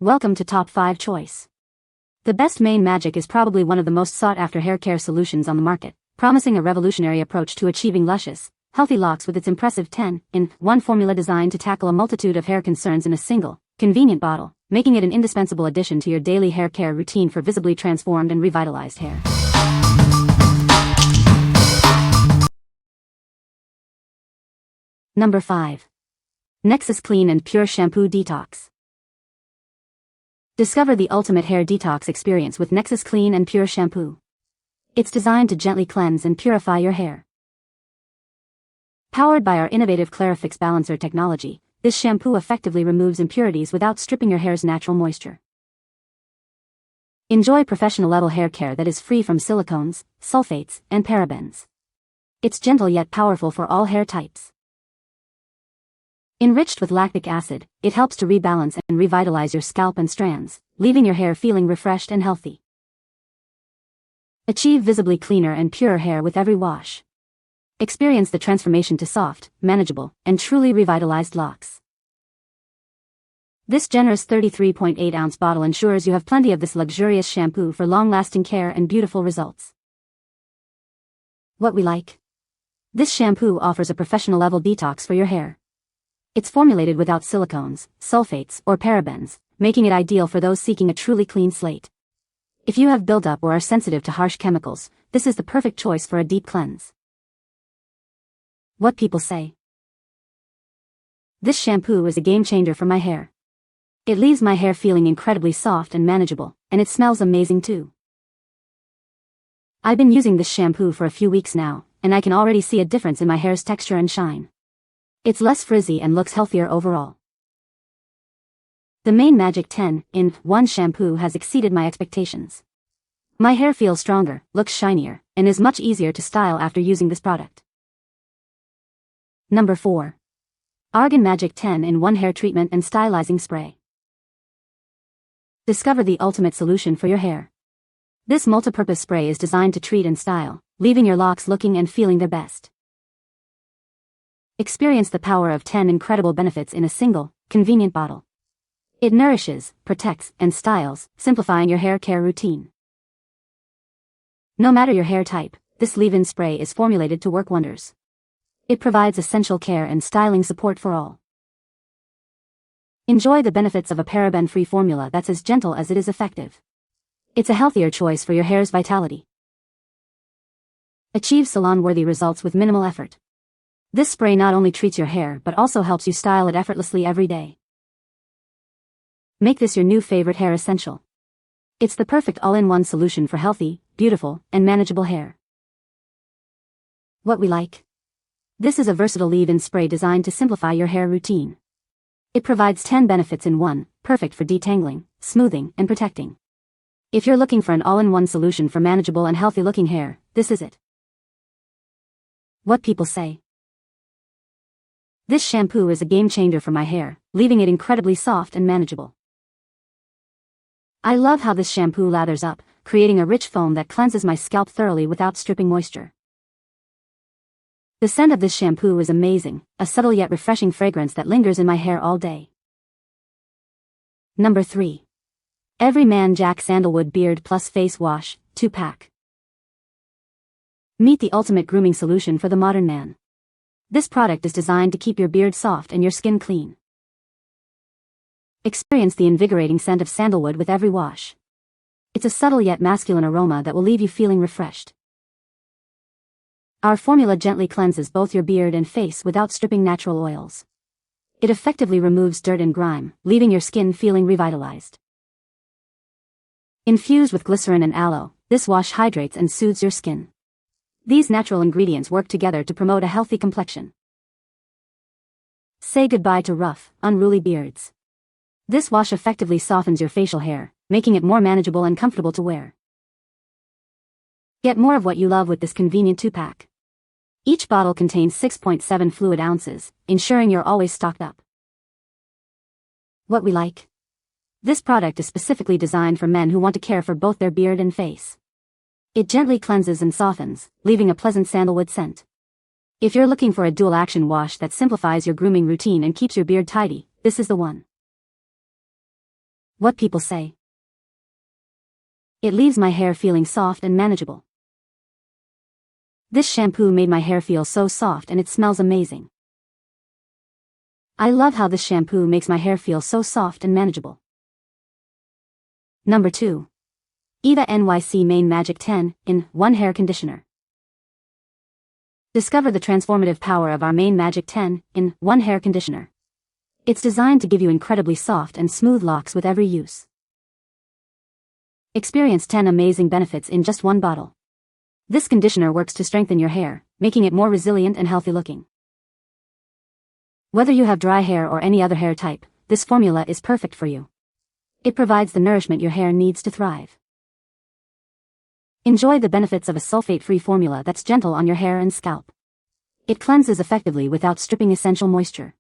Welcome to Top 5 Choice. The best Mane Magic is probably one of the most sought-after hair care solutions on the market, promising a revolutionary approach to achieving luscious, healthy locks with its impressive 10-in-1 formula designed to tackle a multitude of hair concerns in a single, convenient bottle, making it an indispensable addition to your daily hair care routine for visibly transformed and revitalized hair. Number 5. Nexxus Clean and Pure Shampoo Detox. Discover the ultimate hair detox experience with Nexxus Clean and Pure Shampoo. It's designed to gently cleanse and purify your hair. Powered by our innovative Clarifix Balancer technology, this shampoo effectively removes impurities without stripping your hair's natural moisture. Enjoy professional-level hair care that is free from silicones, sulfates, and parabens. It's gentle yet powerful for all hair types. Enriched with lactic acid, it helps to rebalance and revitalize your scalp and strands, leaving your hair feeling refreshed and healthy. Achieve visibly cleaner and purer hair with every wash. Experience the transformation to soft, manageable, and truly revitalized locks. This generous 33.8-ounce bottle ensures you have plenty of this luxurious shampoo for long-lasting care and beautiful results. What we like? This shampoo offers a professional-level detox for your hair. It's formulated without silicones, sulfates, or parabens, making it ideal for those seeking a truly clean slate. If you have buildup or are sensitive to harsh chemicals, this is the perfect choice for a deep cleanse. What people say. This shampoo is a game changer for my hair. It leaves my hair feeling incredibly soft and manageable, and it smells amazing too. I've been using this shampoo for a few weeks now, and I can already see a difference in my hair's texture and shine. It's less frizzy and looks healthier overall. The Mane Magic 10-in-1 shampoo has exceeded my expectations. My hair feels stronger, looks shinier, and is much easier to style after using this product. Number 4. Argan Magic 10-in-1 Hair Treatment and Stylizing Spray. Discover the ultimate solution for your hair. This multi-purpose spray is designed to treat and style, leaving your locks looking and feeling their best. Experience the power of 10 incredible benefits in a single, convenient bottle. It nourishes, protects, and styles, simplifying your hair care routine. No matter your hair type, this leave-in spray is formulated to work wonders. It provides essential care and styling support for all. Enjoy the benefits of a paraben-free formula that's as gentle as it is effective. It's a healthier choice for your hair's vitality. Achieve salon-worthy results with minimal effort. This spray not only treats your hair but also helps you style it effortlessly every day. Make this your new favorite hair essential. It's the perfect all-in-one solution for healthy, beautiful, and manageable hair. What we like? This is a versatile leave-in spray designed to simplify your hair routine. It provides 10 benefits in one, perfect for detangling, smoothing, and protecting. If you're looking for an all-in-one solution for manageable and healthy-looking hair, this is it. What people say. This shampoo is a game changer for my hair, leaving it incredibly soft and manageable. I love how this shampoo lathers up, creating a rich foam that cleanses my scalp thoroughly without stripping moisture. The scent of this shampoo is amazing, a subtle yet refreshing fragrance that lingers in my hair all day. Number 3. Everyman Jack Sandalwood Beard Plus Face Wash, 2-pack. Meet the ultimate grooming solution for the modern man. This product is designed to keep your beard soft and your skin clean. Experience the invigorating scent of sandalwood with every wash. It's a subtle yet masculine aroma that will leave you feeling refreshed. Our formula gently cleanses both your beard and face without stripping natural oils. It effectively removes dirt and grime, leaving your skin feeling revitalized. Infused with glycerin and aloe, this wash hydrates and soothes your skin. These natural ingredients work together to promote a healthy complexion. Say goodbye to rough, unruly beards. This wash effectively softens your facial hair, making it more manageable and comfortable to wear. Get more of what you love with this convenient 2-pack. Each bottle contains 6.7 fluid ounces, ensuring you're always stocked up. What we like? This product is specifically designed for men who want to care for both their beard and face. It gently cleanses and softens, leaving a pleasant sandalwood scent. If you're looking for a dual-action wash that simplifies your grooming routine and keeps your beard tidy, this is the one. What people say. It leaves my hair feeling soft and manageable. This shampoo made my hair feel so soft and it smells amazing. I love how this shampoo makes my hair feel so soft and manageable. Number 2. Eva NYC Main Magic 10-in-1 Hair Conditioner. Discover the transformative power of our Main Magic 10-in-1 Hair Conditioner. It's designed to give you incredibly soft and smooth locks with every use. Experience 10 amazing benefits in just one bottle. This conditioner works to strengthen your hair, making it more resilient and healthy looking. Whether you have dry hair or any other hair type, this formula is perfect for you. It provides the nourishment your hair needs to thrive. Enjoy the benefits of a sulfate-free formula that's gentle on your hair and scalp. It cleanses effectively without stripping essential moisture.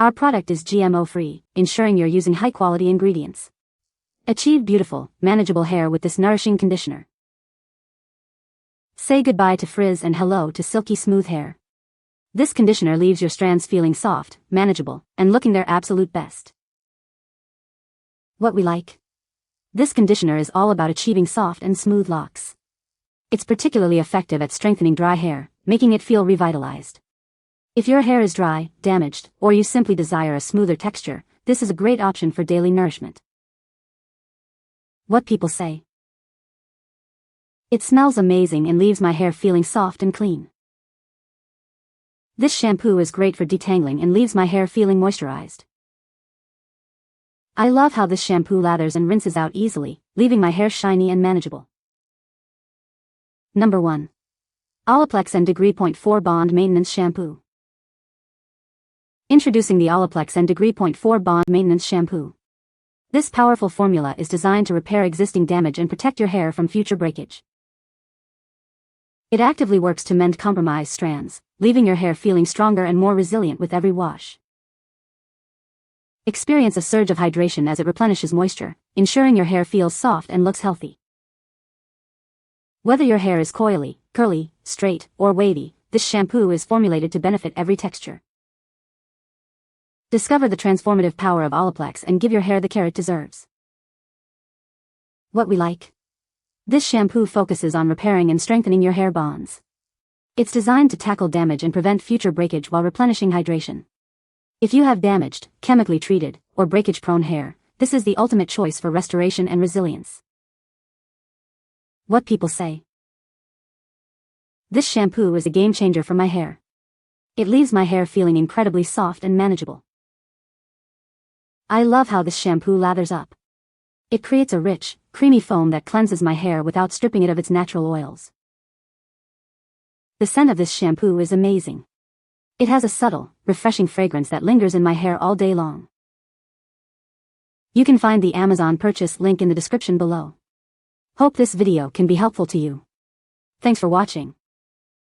Our product is GMO-free, ensuring you're using high-quality ingredients. Achieve beautiful, manageable hair with this nourishing conditioner. Say goodbye to frizz and hello to silky smooth hair. This conditioner leaves your strands feeling soft, manageable, and looking their absolute best. What we like. This conditioner is all about achieving soft and smooth locks. It's particularly effective at strengthening dry hair, making it feel revitalized. If your hair is dry, damaged, or you simply desire a smoother texture, this is a great option for daily nourishment. What people say. It smells amazing and leaves my hair feeling soft and clean. This shampoo is great for detangling and leaves my hair feeling moisturized. I love how this shampoo lathers and rinses out easily, leaving my hair shiny and manageable. Number 1. Olaplex and Degree Point 4 Bond Maintenance Shampoo. Introducing the Olaplex and Degree Point 4 Bond Maintenance Shampoo. This powerful formula is designed to repair existing damage and protect your hair from future breakage. It actively works to mend compromised strands, leaving your hair feeling stronger and more resilient with every wash. Experience a surge of hydration as it replenishes moisture, ensuring your hair feels soft and looks healthy. Whether your hair is coily, curly, straight, or wavy, this shampoo is formulated to benefit every texture. Discover the transformative power of Olaplex and give your hair the care it deserves. What we like. This shampoo focuses on repairing and strengthening your hair bonds. It's designed to tackle damage and prevent future breakage while replenishing hydration. If you have damaged, chemically treated, or breakage-prone hair, this is the ultimate choice for restoration and resilience. What people say. This shampoo is a game-changer for my hair. It leaves my hair feeling incredibly soft and manageable. I love how this shampoo lathers up. It creates a rich, creamy foam that cleanses my hair without stripping it of its natural oils. The scent of this shampoo is amazing. It has a subtle, refreshing fragrance that lingers in my hair all day long. You can find the Amazon purchase link in the description below. Hope this video can be helpful to you. Thanks for watching.